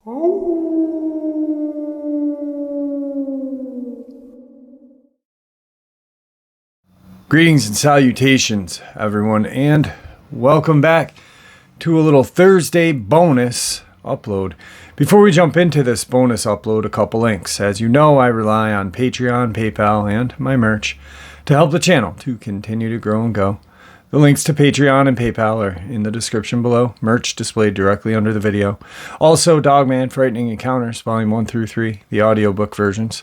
Greetings and salutations, everyone, and welcome back to a little Thursday bonus upload. Before we jump into this bonus upload, a couple links. As you know, I rely on Patreon, PayPal, and my merch to help the channel to continue to grow and go. The links to Patreon and PayPal are in the description below, merch displayed directly under the video. Also, Dogman Frightening Encounters, Volume 1 through 3, the audiobook versions.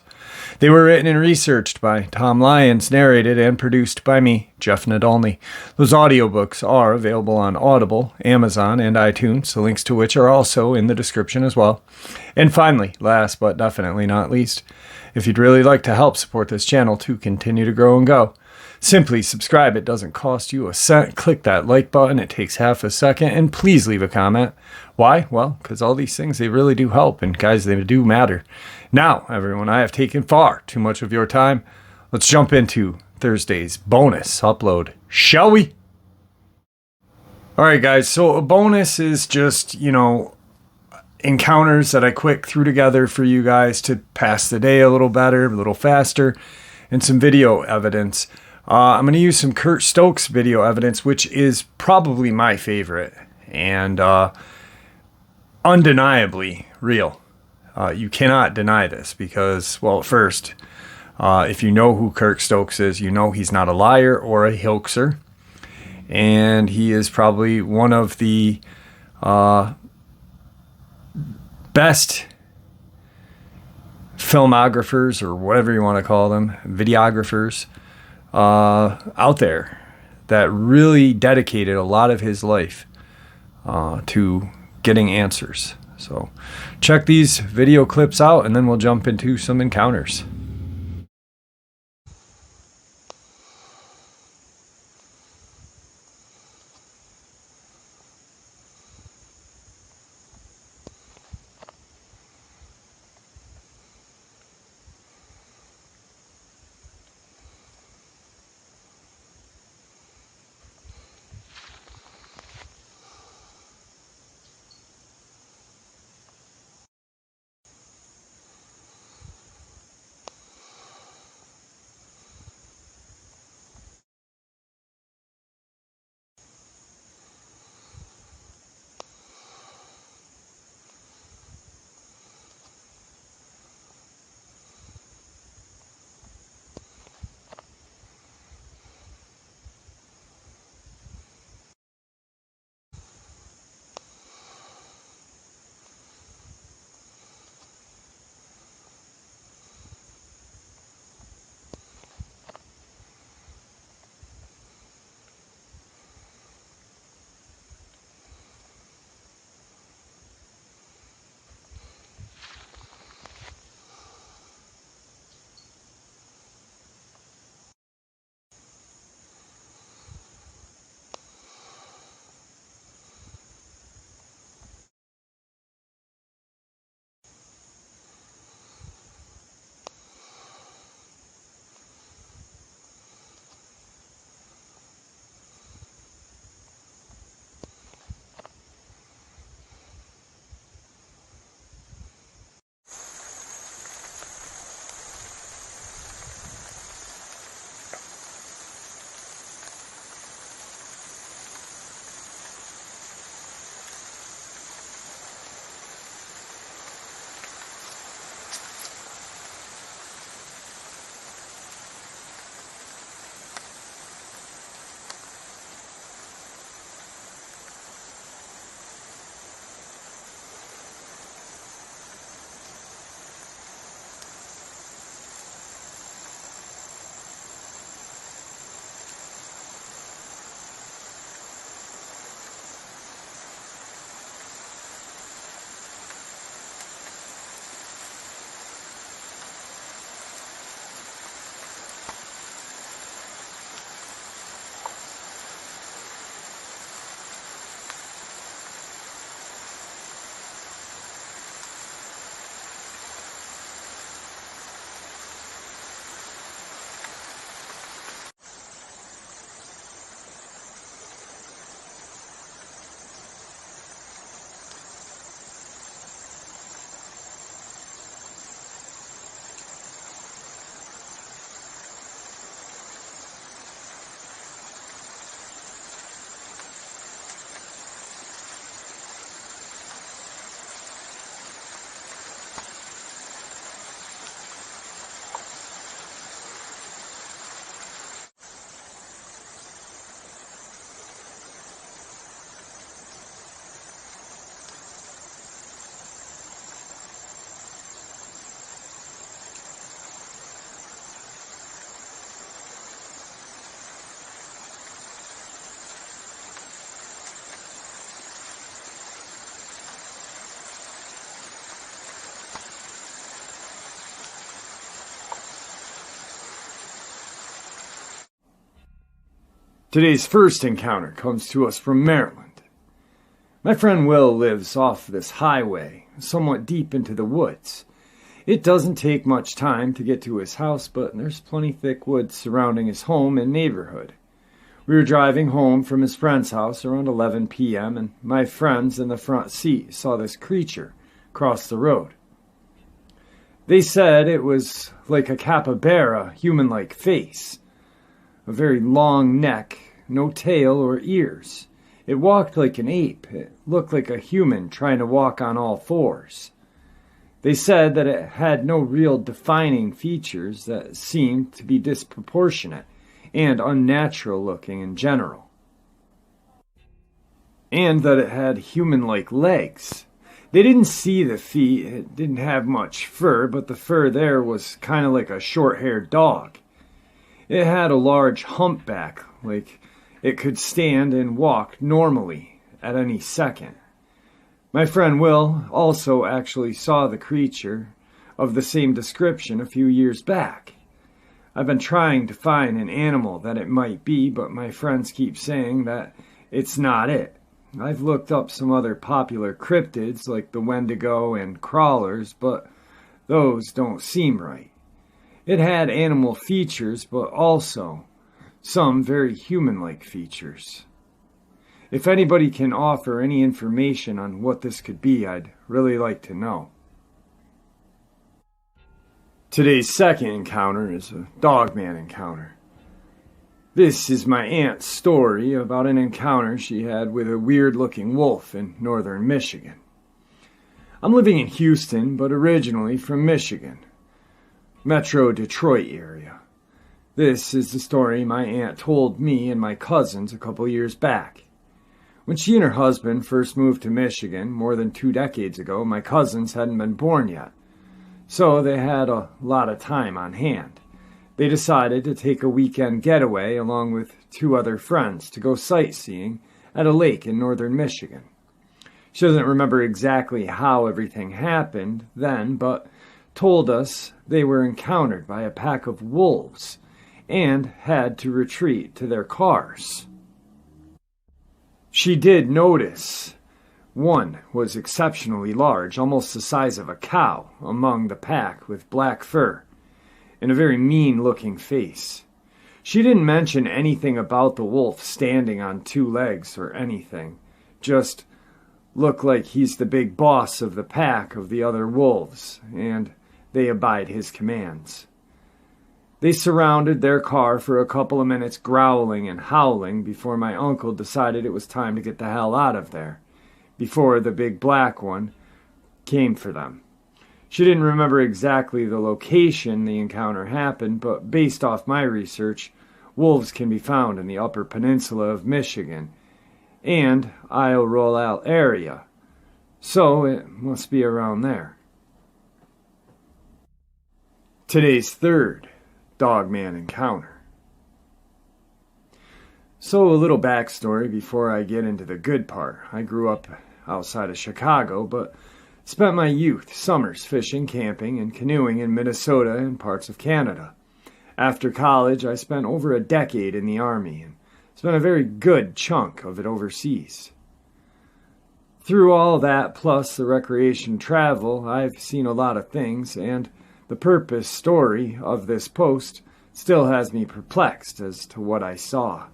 They were written and researched by Tom Lyons, narrated and produced by me, Jeff Nadolny. Those audiobooks are available on Audible, Amazon, and iTunes, the links to which are also in the description as well. And finally, last but definitely not least, if you'd really like to help support this channel to continue to grow and go, simply subscribe. It doesn't cost you a cent. Click that like button. It takes half a second. And please leave a comment. Why? Well, because all these things, they really do help. And guys, they do matter. Now, everyone, I have taken far too much of your time. Let's jump into Thursday's bonus upload, shall we? All right, guys. So a bonus is just, encounters that I quick threw together for you guys to pass the day a little better, a little faster, and some video evidence. I'm going to use some Kurt Stokes video evidence, which is probably my favorite and undeniably real. You cannot deny this because, well, first, if you know who Kurt Stokes is, you know he's not a liar or a hoaxer. And he is probably one of the best filmographers, or whatever you want to call them, videographers, out there that really dedicated a lot of his life to getting answers. So check these video clips out and then we'll jump into some encounters. Today's first encounter comes to us from Maryland. My friend Will lives off this highway, somewhat deep into the woods. It doesn't take much time to get to his house, but there's plenty thick woods surrounding his home and neighborhood. We were driving home from his friend's house around 11 p.m., and my friends in the front seat saw this creature cross the road. They said it was like a capybara, human-like face. A very long neck, no tail or ears. It walked like an ape. It looked like a human trying to walk on all fours. They said that it had no real defining features that seemed to be disproportionate and unnatural looking in general. And that it had human-like legs. They didn't see the feet. It didn't have much fur, but the fur there was kind of like a short-haired dog. It had a large humpback, like it could stand and walk normally at any second. My friend Will also actually saw the creature of the same description a few years back. I've been trying to find an animal that it might be, but my friends keep saying that it's not it. I've looked up some other popular cryptids like the Wendigo and crawlers, but those don't seem right. It had animal features, but also some very human-like features. If anybody can offer any information on what this could be, I'd really like to know. Today's second encounter is a Dogman encounter. This is my aunt's story about an encounter she had with a weird-looking wolf in northern Michigan. I'm living in Houston, but originally from Michigan, Metro Detroit area. This is the story my aunt told me and my cousins a couple years back. When she and her husband first moved to Michigan more than 2 decades ago, my cousins hadn't been born yet, so they had a lot of time on hand. They decided to take a weekend getaway along with 2 other friends to go sightseeing at a lake in northern Michigan. She doesn't remember exactly how everything happened then, but told us they were encountered by a pack of wolves and had to retreat to their cars. She did notice one was exceptionally large, almost the size of a cow, among the pack with black fur and a very mean-looking face. She didn't mention anything about the wolf standing on 2 legs or anything, just looked like he's the big boss of the pack of the other wolves, and they abide his commands. They surrounded their car for a couple of minutes growling and howling before my uncle decided it was time to get the hell out of there, before the big black one came for them. She didn't remember exactly the location the encounter happened, but based off my research, wolves can be found in the Upper Peninsula of Michigan and Isle Royale area, so it must be around there. Today's third Dogman encounter. So a little backstory before I get into the good part. I grew up outside of Chicago, but spent my youth summers fishing, camping, and canoeing in Minnesota and parts of Canada. After college, I spent over a decade in the Army and spent a very good chunk of it overseas. Through all that, plus the recreation travel, I've seen a lot of things, and the purpose story of this post still has me perplexed as to what I saw.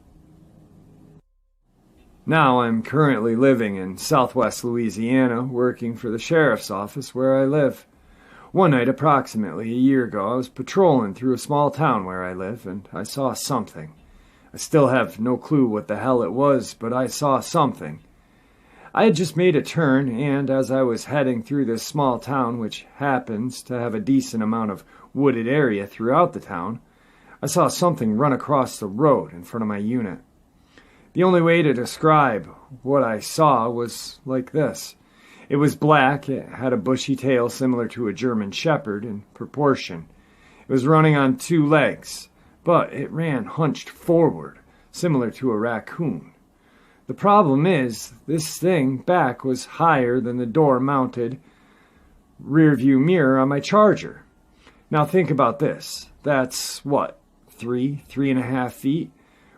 Now I'm currently living in southwest Louisiana, working for the sheriff's office where I live. One night, approximately a year ago, I was patrolling through a small town where I live, and I saw something. I still have no clue what the hell it was, but I saw something. I had just made a turn, and as I was heading through this small town, which happens to have a decent amount of wooded area throughout the town, I saw something run across the road in front of my unit. The only way to describe what I saw was like this. It was black, it had a bushy tail similar to a German Shepherd in proportion. It was running on 2 legs, but it ran hunched forward, similar to a raccoon. The problem is, this thing back was higher than the door-mounted rear-view mirror on my Charger. Now think about this. That's, 3.5 feet?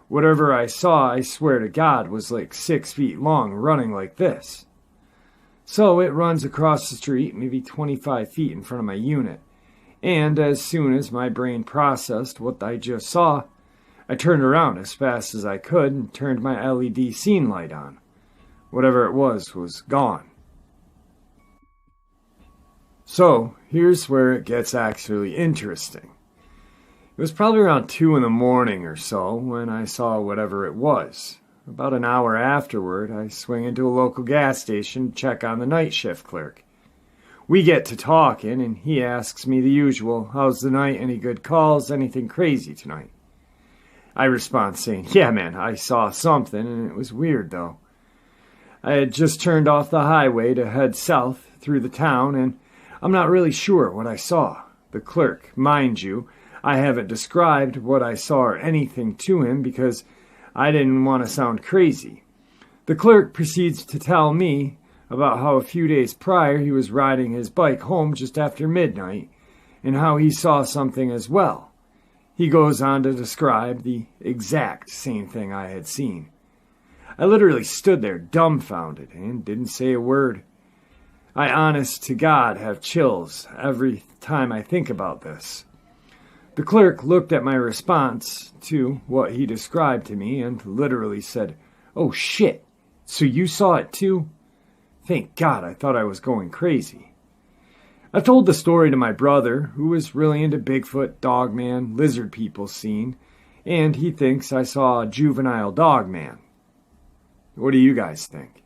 Whatever I saw, I swear to God, was like 6 feet long, running like this. So it runs across the street, maybe 25 feet in front of my unit. And as soon as my brain processed what I just saw, I turned around as fast as I could and turned my LED scene light on. Whatever it was gone. So, here's where it gets actually interesting. It was probably around 2 in the morning or so when I saw whatever it was. About an hour afterward, I swing into a local gas station to check on the night shift clerk. We get to talking, and he asks me the usual, how's the night, any good calls, anything crazy tonight? I respond saying, yeah man, I saw something, and it was weird though. I had just turned off the highway to head south through the town, and I'm not really sure what I saw. The clerk, mind you, I haven't described what I saw or anything to him because I didn't want to sound crazy. The clerk proceeds to tell me about how a few days prior he was riding his bike home just after midnight and how he saw something as well. He goes on to describe the exact same thing I had seen. I literally stood there dumbfounded and didn't say a word. I honest to God have chills every time I think about this. The clerk looked at my response to what he described to me and literally said, "Oh shit, so you saw it too?" Thank God, I thought I was going crazy. I told the story to my brother, who was really into Bigfoot, Dogman, lizard people scene, and he thinks I saw a juvenile Dogman. What do you guys think?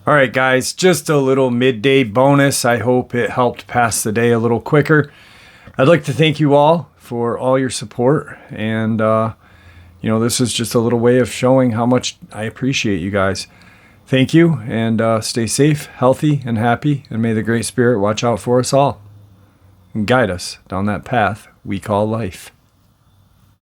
All right, guys, just a little midday bonus. I hope it helped pass the day a little quicker. I'd like to thank you all for all your support. And, this is just a little way of showing how much I appreciate you guys. Thank you, and stay safe, healthy, and happy. And may the Great Spirit watch out for us all and guide us down that path we call life.